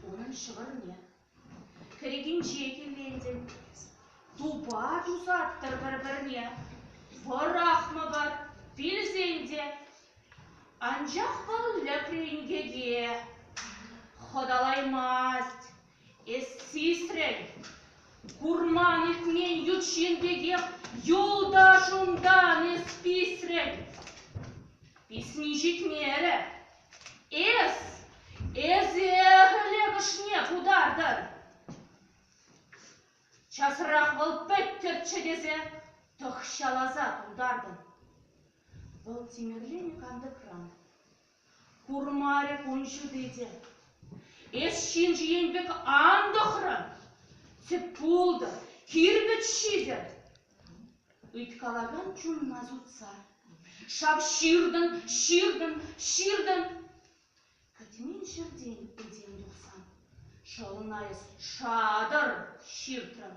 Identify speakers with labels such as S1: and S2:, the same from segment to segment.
S1: onun şıvırne. Keregen çekilendin. Duba duzattır bir-birine. Varahma var, bilsende. Ancak bal löprengege. Hodalaymaz. Sisrel. Kurman etmen yutşendege. Yoldaşımdan pisrel. Песничек мере. Эзехлегшне кудардар. Часрах был петтерче дезе, тохшалаза кудардын. Был темерлени канды кран. Курмаре куншу деде. Эс шинжи енбек андохран. Цепулды, кирбет шидер. Үйткалаган чун назутса. Шап ширдын. Катмен жерден өден дұқсан. Шалынайыз шадыр ширтрын.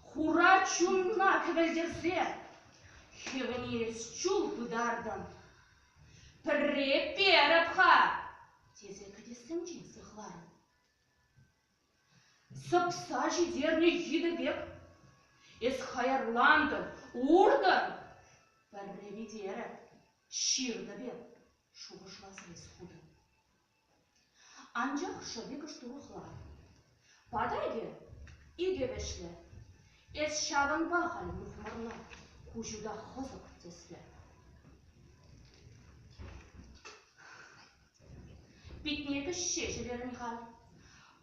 S1: Хура чунна көвелдерсе. Хевенес чул бұдардын. Пірреп беріп ха. Тезе кәдесім жен сықларын. Сыпса жидерне еді бек. Эс хайырландын, урдын. Пірребедері ширді бек. Шуғышласы ескуды. Ancak şöyle kışturuklar. Padayge, ige beşle. Es şavın bahal muhmarla. Kujuda hozuk tesle. Bitniyeti şişelerin hal.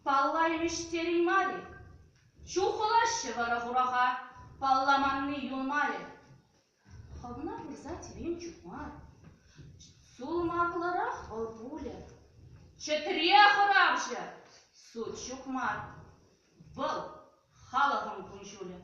S1: Pallaymış terin mali. Çuhulaşı vara huraha. Pallamanlı yunmali. Havna hırza tibim çukmar. Sulmaklara halbule. Четырех рабжа, сучук мар, был халахом кунжуле.